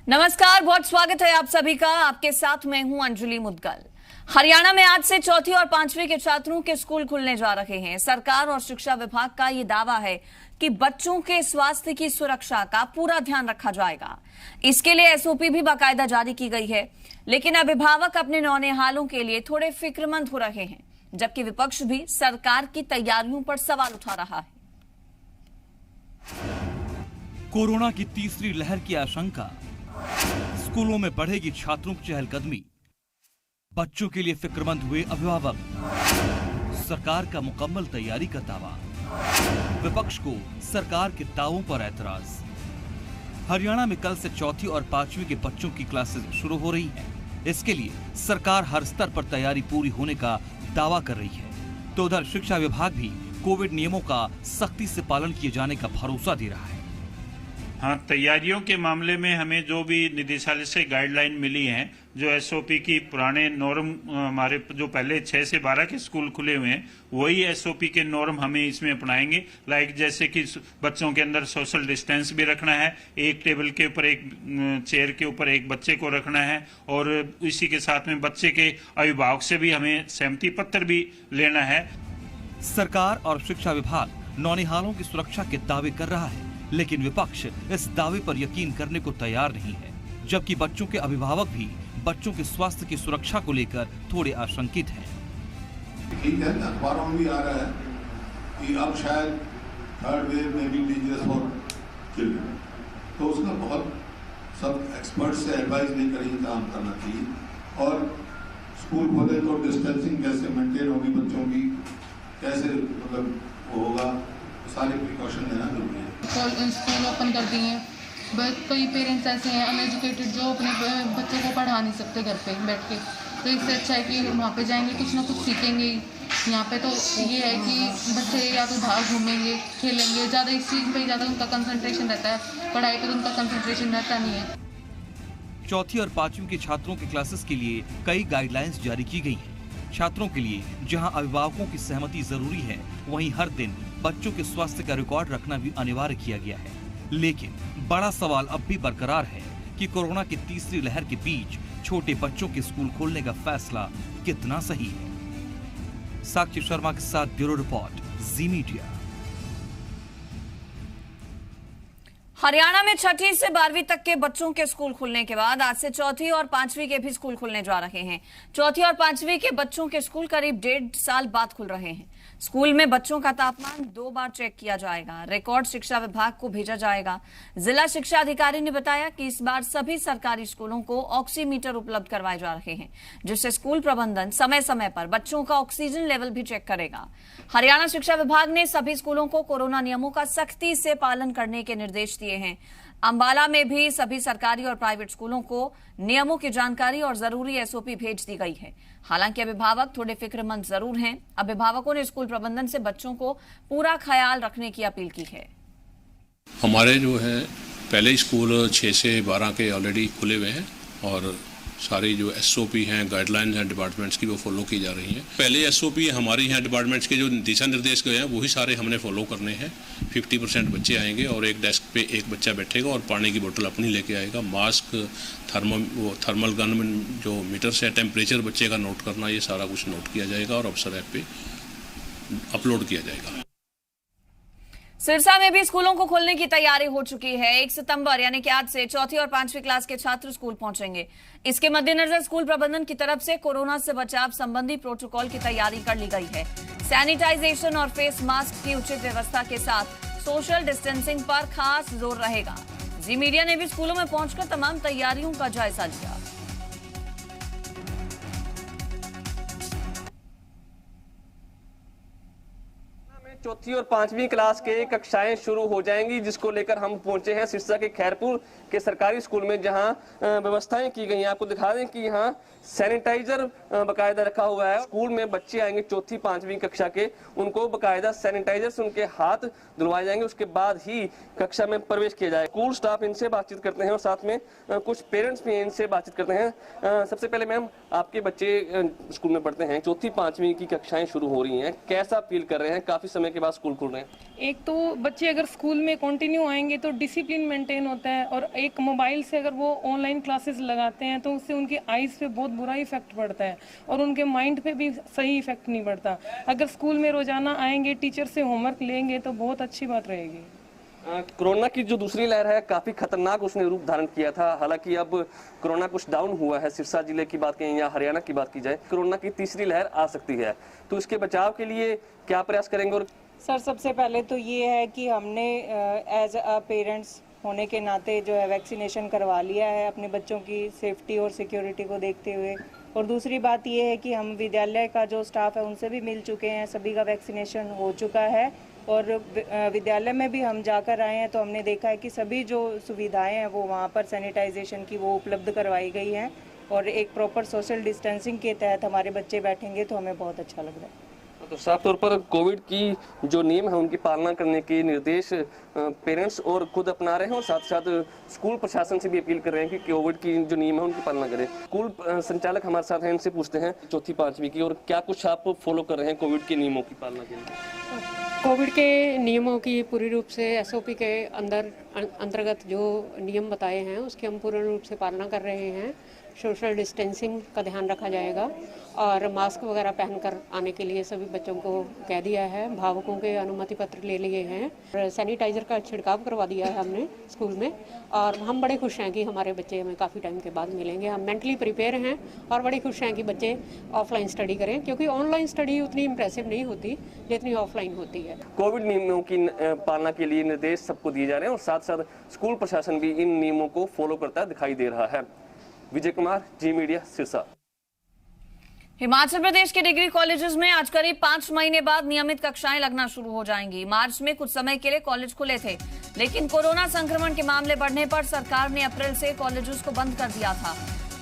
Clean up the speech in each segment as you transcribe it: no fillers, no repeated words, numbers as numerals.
नमस्कार, बहुत स्वागत है आप सभी का। आपके साथ मैं हूं अंजलि मुदगल। हरियाणा में आज से चौथी और पांचवी के छात्रों के स्कूल खुलने जा रहे हैं। सरकार और शिक्षा विभाग का ये दावा है कि बच्चों के स्वास्थ्य की सुरक्षा का पूरा ध्यान रखा जाएगा। इसके लिए एसओपी भी बाकायदा जारी की गई है, लेकिन अभिभावक अपने नौनिहालों के लिए थोड़े फिक्रमंद हो रहे हैं, जबकि विपक्ष भी सरकार की तैयारियों पर सवाल उठा रहा है। कोरोना की तीसरी लहर की आशंका, स्कूलों में बढ़ेगी छात्रों की चहलकदमी, बच्चों के लिए फिक्रमंद हुए अभिभावक, सरकार का मुकम्मल तैयारी का दावा, विपक्ष को सरकार के दावों पर ऐतराज। हरियाणा में कल से चौथी और पांचवी के बच्चों की क्लासेस शुरू हो रही हैं। इसके लिए सरकार हर स्तर पर तैयारी पूरी होने का दावा कर रही है, तो उधर शिक्षा विभाग भी कोविड नियमों का सख्ती से पालन किए जाने का भरोसा दे रहा है। हाँ, तैयारियों के मामले में हमें जो भी निदेशालय से गाइडलाइन मिली है, जो एसओपी की पुराने नॉर्म, हमारे जो पहले 6 से 12 के स्कूल खुले हुए हैं, वही एसओपी के नॉर्म हमें इसमें अपनाएंगे। लाइक जैसे कि बच्चों के अंदर सोशल डिस्टेंस भी रखना है, एक टेबल के ऊपर एक चेयर के ऊपर एक बच्चे को रखना है, और इसी के साथ में बच्चे के अभिभावक से भी हमें सहमति पत्र भी लेना है। सरकार और शिक्षा विभाग नौनिहालों की सुरक्षा के दावे कर रहा है, लेकिन विपक्ष इस दावे पर यकीन करने को तैयार नहीं है, जबकि बच्चों के अभिभावक भी बच्चों के स्वास्थ्य की सुरक्षा को लेकर थोड़े आशंकित हैं। ठीक है, अखबारों में भी आ रहा है कि अब शायद थर्ड वेव में भी डेंजरस फॉर चिल्ड्रन, तो उसका बहुत सब एक्सपर्ट से एडवाइस नहीं करेंगे काम करना चाहिए। और स्कूल खोले तो डिस्टेंसिंग कैसे मेंटेन होगी, बच्चों की कैसे मतलब होगा, सारे प्रिकॉशन लेना जरूरी है। स्कूल ओपन कर दिए, कई पेरेंट्स ऐसे हैं अनएजुकेटेड जो अपने बच्चों को पढ़ा नहीं सकते घर पे बैठ के, तो इससे अच्छा है कि वहाँ पे जाएंगे, कुछ ना कुछ सीखेंगे। यहाँ पे तो ये है कि बच्चे या तो बाहर घूमेंगे, खेलेंगे, ज़्यादा इस चीज़ पे ज़्यादा उनका कंसंट्रेशन रहता है, पढ़ाई पर उनका कंसंट्रेशन रहता नहीं है। चौथी और पांचवी के छात्रों के क्लासेस के लिए कई गाइडलाइंस जारी की गई हैं। छात्रों के लिए जहां अभिभावकों की सहमति जरूरी है, वहीं हर दिन बच्चों के स्वास्थ्य का रिकॉर्ड रखना भी अनिवार्य किया गया है। लेकिन बड़ा सवाल अब भी बरकरार है कि कोरोना की तीसरी लहर के बीच छोटे बच्चों के स्कूल खोलने का फैसला कितना सही है। साक्षी शर्मा के साथ ब्यूरो रिपोर्ट, जी मीडिया। हरियाणा में छठी से 12वीं तक के बच्चों के स्कूल खुलने के बाद आज से चौथी और पांचवी के भी स्कूल खुलने जा रहे हैं। चौथी और पांचवी के बच्चों के स्कूल करीब 1.5 साल बाद खुल रहे हैं। स्कूल में बच्चों का तापमान 2 बार चेक किया जाएगा। रिकॉर्ड शिक्षा विभाग को भेजा जाएगा। जिला शिक्षा अधिकारी ने बताया कि इस बार सभी सरकारी स्कूलों को ऑक्सीमीटर उपलब्ध करवाए जा रहे हैं, जिससे स्कूल प्रबंधन समय समय पर बच्चों का ऑक्सीजन लेवल भी चेक करेगा। हरियाणा शिक्षा विभाग ने सभी स्कूलों को कोरोना नियमों का सख्ती से पालन करने के निर्देश दिए हैं। अंबाला में भी सभी सरकारी और प्राइवेट स्कूलों को नियमों की जानकारी और जरूरी एसओपी भेज दी गई है। हालांकि अभिभावक थोड़े फिक्रमंद जरूर हैं। अभिभावकों ने स्कूल प्रबंधन से बच्चों को पूरा ख्याल रखने की अपील की है। हमारे जो है पहले स्कूल 6 से 12 के ऑलरेडी खुले हुए हैं, और सारी जो एसओपी हैं, गाइडलाइंस हैं डिपार्टमेंट्स की, वो फॉलो की जा रही हैं। पहले एसओपी हमारी हैं डिपार्टमेंट्स के, जो दिशा निर्देश गए हैं वही सारे हमने फॉलो करने हैं। 50% बच्चे आएंगे और एक डेस्क पे एक बच्चा बैठेगा और पानी की बोतल अपनी लेके आएगा। मास्क, थर्मल गन में जो मीटर्स है, टेम्परेचर बच्चे का नोट करना, ये सारा कुछ नोट किया जाएगा और अफसर ऐप पे अपलोड किया जाएगा। सिरसा में भी स्कूलों को खोलने की तैयारी हो चुकी है। 1 सितंबर यानी कि आज से चौथी और पांचवी क्लास के छात्र स्कूल पहुंचेंगे। इसके मद्देनजर स्कूल प्रबंधन की तरफ से कोरोना से बचाव संबंधी प्रोटोकॉल की तैयारी कर ली गई है। सैनिटाइजेशन और फेस मास्क की उचित व्यवस्था के साथ सोशल डिस्टेंसिंग पर खास जोर रहेगा। जी मीडिया ने भी स्कूलों में पहुंचकर तमाम तैयारियों का जायजा लिया। चौथी और पांचवी क्लास के कक्षाएं शुरू हो जाएंगी, जिसको लेकर हम पहुंचे हैं सिरसा के खैरपुर के सरकारी स्कूल में, जहां व्यवस्थाएं की गई हैं। आपको दिखा दें कि यहां सैनिटाइजर बकायदा रखा हुआ है। स्कूल में बच्चे आएंगे चौथी पांचवी कक्षा के, उनको बकायदा सैनिटाइजर से उनके हाथ धुलवाए जाएंगे, उसके बाद ही कक्षा में प्रवेश किया जाए। स्कूल स्टाफ इनसे बातचीत करते हैं और साथ में कुछ पेरेंट्स भी इनसे बातचीत करते हैं। सबसे पहले मैम, आपके बच्चे स्कूल में पढ़ते हैं, चौथी पांचवी की कक्षाएं शुरू हो रही हैं, कैसा फील कर रहे हैं? काफी समय होने के बाद स्कूल खुल रहे हैं? एक तो बच्चे अगर स्कूल में कंटिन्यू आएंगे तो डिसिप्लिन मेंटेन होता है, और एक मोबाइल से अगर वो ऑनलाइन क्लासेस लगाते हैं तो उससे उनकी आईज पे बहुत बुरा इफेक्ट पड़ता है और उनके माइंड पे भी सही इफेक्ट नहीं पड़ता। अगर स्कूल में रोजाना आएंगे, टीचर से होमवर्क लेंगे तो बहुत अच्छी बात रहेगी। कोरोना की जो दूसरी लहर है काफी खतरनाक उसने रूप धारण किया था। हालांकि अब कोरोना कुछ डाउन हुआ है। सिरसा जिले की बात करें या हरियाणा की बात की जाए, कोरोना की तीसरी लहर आ सकती है, तो इसके बचाव के लिए क्या प्रयास करेंगे? और सर, सबसे पहले तो ये है कि हमने एज अ पेरेंट्स होने के नाते जो है वैक्सीनेशन करवा लिया है अपने बच्चों की सेफ्टी और सिक्योरिटी को देखते हुए। और दूसरी बात ये है कि हम विद्यालय का जो स्टाफ है उनसे भी मिल चुके हैं, सभी का वैक्सीनेशन हो चुका है। और विद्यालय में भी हम जाकर आए हैं तो हमने देखा है कि सभी जो सुविधाएं हैं वो वहाँ पर सैनिटाइजेशन की वो उपलब्ध करवाई गई हैं, और एक प्रॉपर सोशल डिस्टेंसिंग के तहत हमारे बच्चे बैठेंगे तो हमें बहुत अच्छा लग रहा है। तो साफ तौर पर कोविड की जो नियम है उनकी पालना करने के निर्देश पेरेंट्स और खुद अपना रहे हैं, और साथ साथ स्कूल प्रशासन से भी अपील कर रहे हैं कि कोविड की जो नियम है उनकी पालना करें। स्कूल संचालक हमारे साथ हैं, इनसे पूछते हैं चौथी पांचवी की, और क्या कुछ आप फॉलो कर रहे हैं कोविड के नियमों की पालना के लिए? कोविड के नियमों की पूरी रूप से एसओपी के अंतर्गत जो नियम बताए हैं उसकी हम पूर्ण रूप से पालना कर रहे हैं। सोशल डिस्टेंसिंग का ध्यान रखा जाएगा और मास्क वगैरह पहनकर आने के लिए सभी बच्चों को कह दिया है। भावकों के अनुमति पत्र ले लिए हैं और सैनिटाइजर का छिड़काव करवा दिया है हमने स्कूल में, और हम बड़े खुश हैं कि हमारे बच्चे हमें काफ़ी टाइम के बाद मिलेंगे। हम मेंटली प्रिपेयर हैं और बड़े खुश हैं कि बच्चे ऑफलाइन स्टडी करें, क्योंकि ऑनलाइन स्टडी उतनी इम्प्रेसिव नहीं होती जितनी ऑफलाइन होती है। कोविड नियमों की पालना के लिए निर्देश सबको दिए जा रहे हैं, और साथ साथ स्कूल प्रशासन भी इन नियमों को फॉलो करता दिखाई दे रहा है। विजय कुमार, जी मीडिया, सिरसा। हिमाचल प्रदेश के डिग्री कॉलेजेस में आज करीब 5 महीने बाद नियमित कक्षाएं लगना शुरू हो जाएंगी। मार्च में कुछ समय के लिए कॉलेज खुले थे, लेकिन कोरोना संक्रमण के मामले बढ़ने पर सरकार ने अप्रैल से कॉलेजेस को बंद कर दिया था।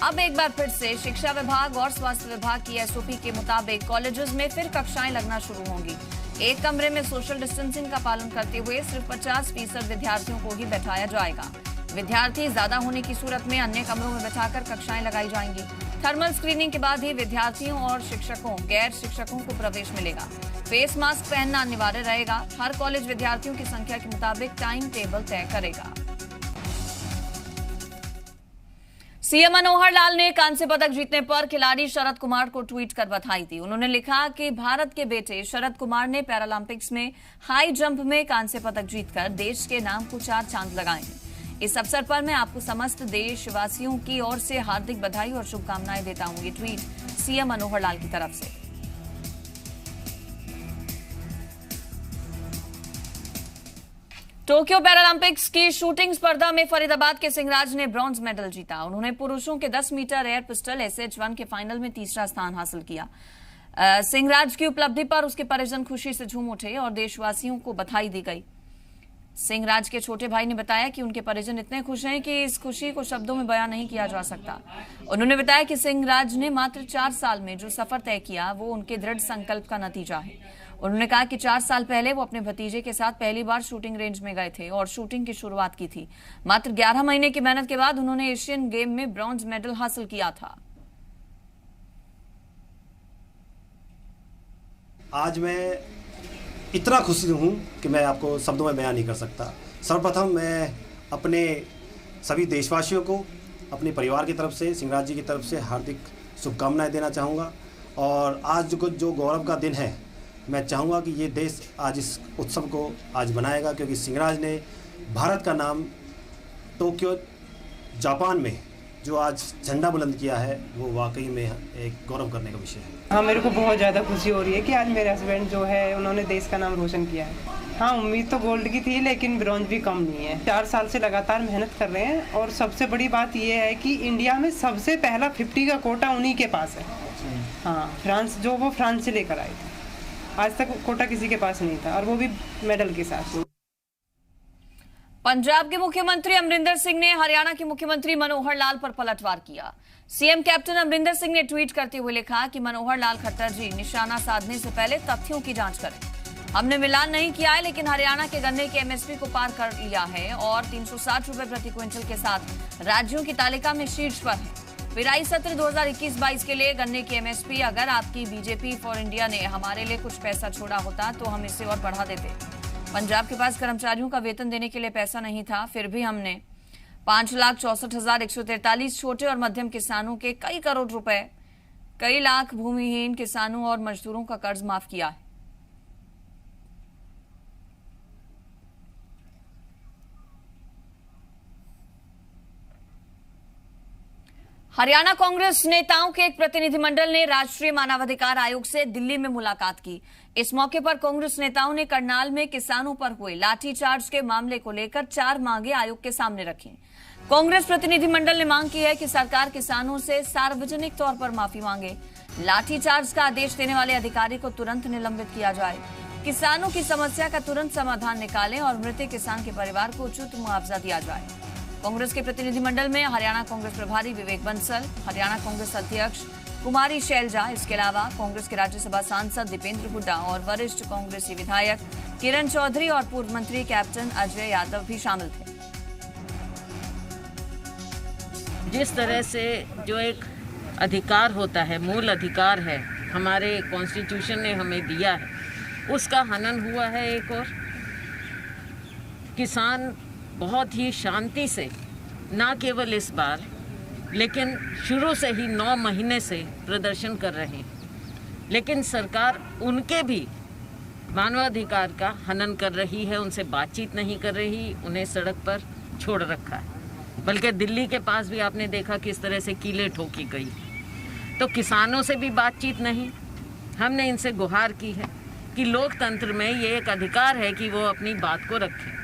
अब एक बार फिर से शिक्षा विभाग और स्वास्थ्य विभाग की एसओपी के मुताबिक कॉलेजेस में फिर कक्षाएं लगना शुरू होंगी। एक कमरे में सोशल डिस्टेंसिंग का पालन करते हुए सिर्फ 50% विद्यार्थियों को ही बैठाया जाएगा। विद्यार्थी ज्यादा होने की सूरत में अन्य कमरों में बैठाकर कक्षाएं लगाई जाएंगी। थर्मल स्क्रीनिंग के बाद ही विद्यार्थियों और शिक्षकों, गैर शिक्षकों को प्रवेश मिलेगा। फेस मास्क पहनना अनिवार्य रहेगा। हर कॉलेज विद्यार्थियों की संख्या के मुताबिक टाइम टेबल तय करेगा। सीएम मनोहर लाल ने कांस्य पदक जीतने पर खिलाड़ी शरद कुमार को ट्वीट कर बधाई दी। उन्होंने लिखा कि भारत के बेटे शरद कुमार ने पैरालंपिक्स में हाई जंप में कांस्य पदक जीतकर देश के नाम को 4 चांद लगाए हैं। इस अवसर पर मैं आपको समस्त देशवासियों की ओर से हार्दिक बधाई और शुभकामनाएं देता हूं। ये ट्वीट सीएम मनोहर लाल की तरफ से। टोक्यो पैरालंपिक्स की शूटिंग स्पर्धा में फरीदाबाद के सिंहराज ने ब्रॉन्ज मेडल जीता। उन्होंने पुरुषों के 10 मीटर एयर पिस्टल SH1 के फाइनल में तीसरा स्थान हासिल किया। सिंहराज की उपलब्धि पर उसके परिजन खुशी से झूम उठे और देशवासियों को बधाई दी गई। सिंहराज के छोटे भाई ने बताया कि उनके परिजन इतने खुश हैं कि इस खुशी को शब्दों में बयां नहीं किया जा सकता। उन्होंने बताया कि सिंहराज ने मात्र 4 साल में जो सफर तय किया वो उनके दृढ़ संकल्प का नतीजा है। उन्होंने कहा कि 4 साल पहले वो अपने भतीजे के साथ पहली बार शूटिंग रेंज में गए थे और शूटिंग की शुरुआत की थी। मात्र 11 महीने की मेहनत के बाद उन्होंने एशियन गेम में ब्रॉन्ज मेडल हासिल किया था। आज मैं इतना खुशी हूँ कि मैं आपको शब्दों में बयान नहीं कर सकता। सर्वप्रथम मैं अपने सभी देशवासियों को अपने परिवार की तरफ से, सिंहराज जी की तरफ से हार्दिक शुभकामनाएं देना चाहूँगा। और आज जो गौरव का दिन है, मैं चाहूँगा कि ये देश आज इस उत्सव को आज बनाएगा, क्योंकि सिंहराज ने भारत का नाम टोक्यो जापान में जो आज झंडा बुलंद किया है वो वाकई में एक गौरव करने का विषय है। हाँ, मेरे को बहुत ज़्यादा खुशी हो रही है कि आज मेरे हस्बैंड जो है उन्होंने देश का नाम रोशन किया है। हाँ, उम्मीद तो गोल्ड की थी, लेकिन ब्रॉन्ज भी कम नहीं है। 4 साल से लगातार मेहनत कर रहे हैं, और सबसे बड़ी बात ये है कि इंडिया में सबसे पहला 50 का कोटा उन्हीं के पास है। हाँ, फ्रांस से लेकर आए थे। आज तक कोटा किसी के पास नहीं था, और वो भी मेडल के साथ। पंजाब के मुख्यमंत्री अमरिंदर सिंह ने हरियाणा के मुख्यमंत्री मनोहर लाल पर पलटवार किया। सीएम कैप्टन अमरिंदर सिंह ने ट्वीट करते हुए लिखा कि मनोहर लाल खट्टर जी निशाना साधने से पहले तथ्यों की जांच करें। हमने मिलान नहीं किया है, लेकिन हरियाणा के गन्ने के एमएसपी को पार कर लिया है और 360 रुपए प्रति क्विंटल के साथ राज्यों की तालिका में शीर्ष पर है। पिराई सत्र 2021-22 के लिए गन्ने की एमएसपी, अगर आपकी बीजेपी फॉर इंडिया ने हमारे लिए कुछ पैसा छोड़ा होता तो हम इसे और बढ़ा देते। पंजाब के पास कर्मचारियों का वेतन देने के लिए पैसा नहीं था, फिर भी हमने 5,64,143 छोटे और मध्यम किसानों के कई करोड़ रुपए, कई लाख भूमिहीन किसानों और मजदूरों का कर्ज माफ किया है। हरियाणा कांग्रेस नेताओं के एक प्रतिनिधिमंडल ने राष्ट्रीय मानवाधिकार आयोग से दिल्ली में मुलाकात की। इस मौके पर कांग्रेस नेताओं ने करनाल में किसानों पर हुए लाठीचार्ज के मामले को लेकर 4 मांगे आयोग के सामने रखी। कांग्रेस प्रतिनिधिमंडल ने मांग की है कि सरकार किसानों से सार्वजनिक तौर पर माफी मांगे, लाठीचार्ज का आदेश देने वाले अधिकारी को तुरंत निलंबित किया जाए, किसानों की समस्या का तुरंत समाधान निकालें और मृत किसान के परिवार को उचित मुआवजा दिया जाए। कांग्रेस के प्रतिनिधिमंडल में हरियाणा कांग्रेस प्रभारी विवेक बंसल, हरियाणा कांग्रेस अध्यक्ष कुमारी शैलजा, इसके अलावा कांग्रेस के राज्यसभा सांसद दीपेंद्र हुड्डा और वरिष्ठ कांग्रेसी विधायक किरण चौधरी और पूर्व मंत्री कैप्टन अजय यादव भी शामिल थे। जिस तरह से जो एक अधिकार होता है, मूल अधिकार है, हमारे कॉन्स्टिट्यूशन ने हमें दिया है, उसका हनन हुआ है। एक और किसान बहुत ही शांति से, ना केवल इस बार लेकिन शुरू से ही 9 महीने से प्रदर्शन कर रहे हैं, लेकिन सरकार उनके भी मानवाधिकार का हनन कर रही है, उनसे बातचीत नहीं कर रही, उन्हें सड़क पर छोड़ रखा है। बल्कि दिल्ली के पास भी आपने देखा किस तरह से कीलें ठोकी गई। तो किसानों से भी बातचीत नहीं। हमने इनसे गुहार की है कि लोकतंत्र में ये एक अधिकार है कि वो अपनी बात को रखें।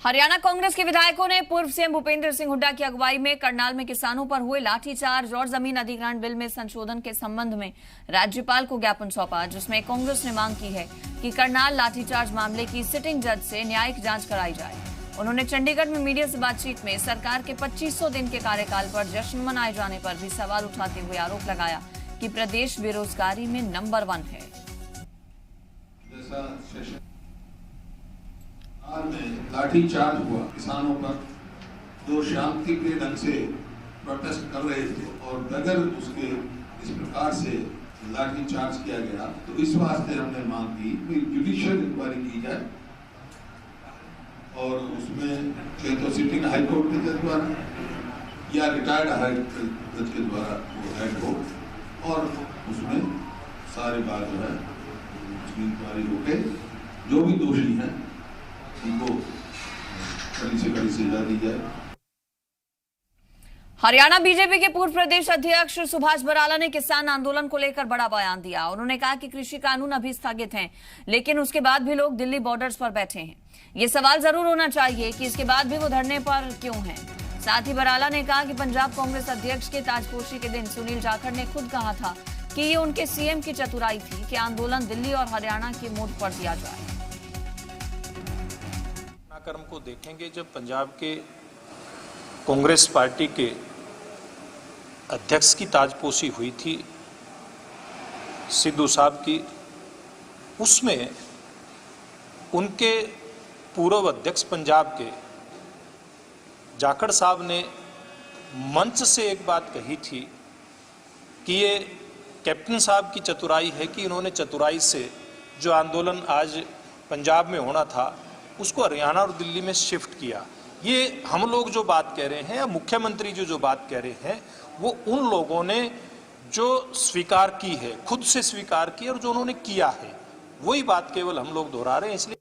हरियाणा कांग्रेस के विधायकों ने पूर्व सीएम भूपेंद्र सिंह हुड्डा की अगुवाई में करनाल में किसानों पर हुए लाठीचार्ज और जमीन अधिग्रहण बिल में संशोधन के संबंध में राज्यपाल को ज्ञापन सौंपा, जिसमें कांग्रेस ने मांग की है कि करनाल लाठीचार्ज मामले की सिटिंग जज से न्यायिक जांच कराई जाए। उन्होंने चंडीगढ़ में मीडिया से बातचीत में सरकार के 2500 दिन के कार्यकाल पर जश्न मनाए जाने पर भी सवाल उठाते हुए आरोप लगाया कि प्रदेश बेरोजगारी में नंबर 1 है। में लाठीचार्ज हुआ किसानों पर, जो शांति के ढंग से प्रोटेस्ट कर रहे थे, और बगैर उसके इस प्रकार से लाठीचार्ज किया गया, तो इस वास्ते हमने मांग की कि जुडिशियल इंक्वायरी की जाए और उसमें तो सिटिंग हाई कोर्ट के द्वारा या रिटायर्ड हाई जज के द्वारा वो हेड हो, और उसमें सारी बात जो है उसकी इंक्वायरी होके जो भी दोषी हैं उनको कड़ी से कड़ी सजा दी जाए। हरियाणा बीजेपी के पूर्व प्रदेश अध्यक्ष सुभाष बराला ने किसान आंदोलन को लेकर बड़ा बयान दिया। उन्होंने कहा कि कृषि कानून अभी स्थगित हैं, लेकिन उसके बाद भी लोग दिल्ली बॉर्डर्स पर बैठे हैं। ये सवाल जरूर होना चाहिए कि इसके बाद भी वो धरने पर क्यों हैं। साथ ही बराला ने कहा कि पंजाब कांग्रेस अध्यक्ष के ताजपोशी के दिन सुनील जाखड़ ने खुद कहा था कि ये उनके सीएम की चतुराई थी कि आंदोलन दिल्ली और हरियाणा की मोड़ पर दिया जाए। घटनाक्रम को देखेंगे, जब पंजाब के कांग्रेस पार्टी के अध्यक्ष की ताजपोशी हुई थी सिद्धू साहब की, उसमें उनके पूर्व अध्यक्ष पंजाब के जाखड़ साहब ने मंच से एक बात कही थी कि ये कैप्टन साहब की चतुराई है कि इन्होंने चतुराई से जो आंदोलन आज पंजाब में होना था उसको हरियाणा और दिल्ली में शिफ्ट किया। ये हम लोग जो बात कह रहे हैं या मुख्यमंत्री जो बात कह रहे हैं, वो उन लोगों ने जो स्वीकार की है, खुद से स्वीकार की, और जो उन्होंने किया है वही बात केवल हम लोग दोहरा रहे हैं। इसलिए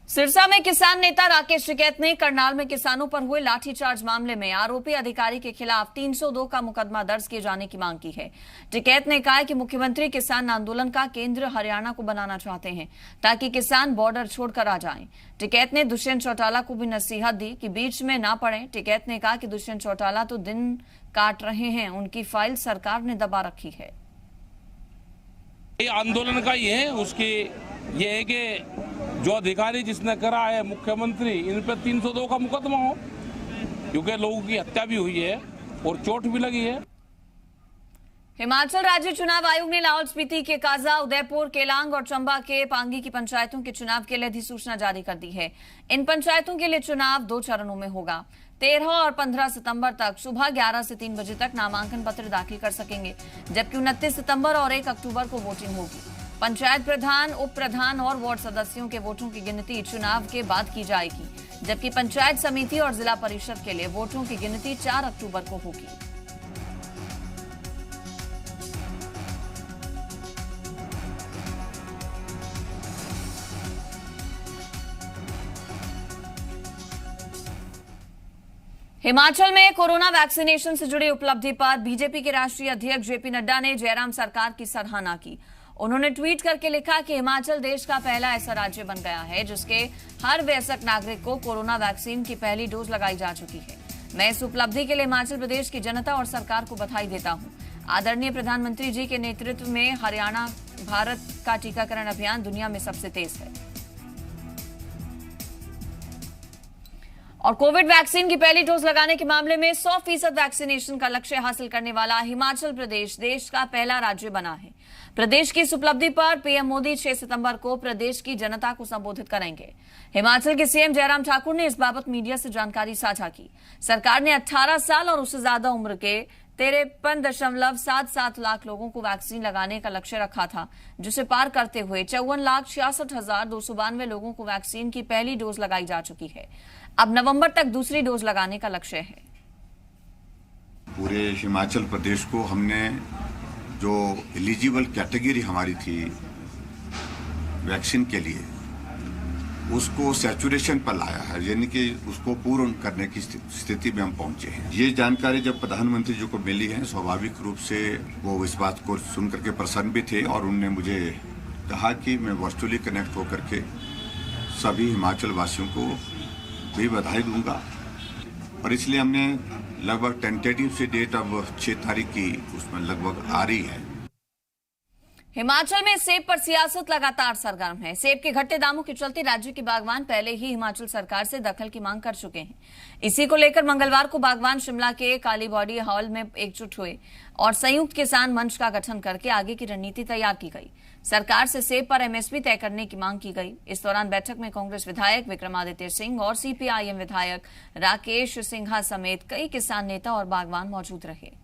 सिरसा में किसान नेता राकेश टिकैत ने करनाल में किसानों पर हुए लाठीचार्ज मामले में आरोपी अधिकारी के खिलाफ 302 का मुकदमा दर्ज किए जाने की मांग की है। टिकैत ने कहा कि मुख्यमंत्री किसान आंदोलन का केंद्र हरियाणा को बनाना चाहते हैं ताकि किसान बॉर्डर छोड़कर आ जाएं। टिकैत ने दुष्यंत चौटाला को भी नसीहत दी कि बीच में ना पड़े। टिकैत ने कहा कि दुष्यंत चौटाला तो दिन काट रहे हैं, उनकी फाइल सरकार ने दबा रखी है। आंदोलन का ही है, उसकी ये है कि जो अधिकारी जिसने करा है मुख्यमंत्री, इन पर 302 का मुकदमा हो, क्योंकि लोगों की हत्या भी हुई है और चोट भी लगी है। हिमाचल राज्य चुनाव आयोग ने लाहौल स्पीति के काजा, उदयपुर, केलांग और चंबा के पांगी की पंचायतों के चुनाव के लिए अधिसूचना जारी कर दी है। इन पंचायतों के लिए चुनाव 2 चरणों में होगा। 13 और 15 सितंबर तक सुबह 11 से 3 बजे तक नामांकन पत्र दाखिल कर सकेंगे, जबकि 29 सितंबर और 1 अक्टूबर को वोटिंग होगी। पंचायत प्रधान, उप प्रधान और वार्ड सदस्यों के वोटों की गिनती चुनाव के बाद की जाएगी, जबकि पंचायत समिति और जिला परिषद के लिए वोटों की गिनती 4 अक्टूबर को होगी। हिमाचल में कोरोना वैक्सीनेशन से जुड़ी उपलब्धि पर बीजेपी के राष्ट्रीय अध्यक्ष जेपी नड्डा ने जयराम सरकार की सराहना की। उन्होंने ट्वीट करके लिखा कि हिमाचल देश का पहला ऐसा राज्य बन गया है जिसके हर वयस्क नागरिक को कोरोना वैक्सीन की पहली डोज लगाई जा चुकी है। मैं इस उपलब्धि के लिए हिमाचल प्रदेश की जनता और सरकार को बधाई देता हूं। आदरणीय प्रधानमंत्री जी के नेतृत्व में हरियाणा भारत का टीकाकरण अभियान दुनिया में सबसे तेज है। और कोविड वैक्सीन की पहली डोज लगाने के मामले में 100% वैक्सीनेशन का लक्ष्य हासिल करने वाला हिमाचल प्रदेश देश का पहला राज्य बना है। प्रदेश की इस उपलब्धि पर पीएम मोदी 6 सितंबर को प्रदेश की जनता को संबोधित करेंगे। हिमाचल के सीएम जयराम ठाकुर ने इस बाबत मीडिया से जानकारी साझा की। सरकार ने 18 साल और उससे ज्यादा उम्र के 53.77 लाख लोगों को वैक्सीन लगाने का लक्ष्य रखा था, जिसे पार करते हुए 54,66,292 लोगों को वैक्सीन की पहली डोज लगाई जा चुकी है। अब नवंबर तक दूसरी डोज लगाने का लक्ष्य है। पूरे हिमाचल प्रदेश को हमने जो एलिजिबल कैटेगरी हमारी थी वैक्सीन के लिए, उसको सैचुरेशन पर लाया है, यानी कि उसको पूर्ण करने की स्थिति में हम पहुंचे हैं। ये जानकारी जब प्रधानमंत्री जी को मिली है, स्वाभाविक रूप से वो इस बात को सुन करके प्रसन्न भी थे और उन्होंने मुझे कहा कि मैं वर्चुअली कनेक्ट होकर के सभी हिमाचल वासियों को भी बधाई दूंगा। और इसलिए हमने लगभग टेंटेटिव से डेट अब 6 तारीख की उसमें लगभग आ रही है। हिमाचल में सेब पर सियासत लगातार सरगर्म है। सेब के घटते दामों के चलते राज्य के बागवान पहले ही हिमाचल सरकार से दखल की मांग कर चुके हैं। इसी को लेकर मंगलवार को बागवान शिमला के काली बॉडी हॉल में एकजुट हुए और संयुक्त किसान मंच का गठन करके आगे की रणनीति तैयार की गई। सरकार से सेब पर एमएसपी तय करने की मांग की गई। इस दौरान बैठक में कांग्रेस विधायक विक्रमादित्य सिंह और सीपीआईएम विधायक राकेश सिंघा समेत कई किसान नेता और बागवान मौजूद रहे।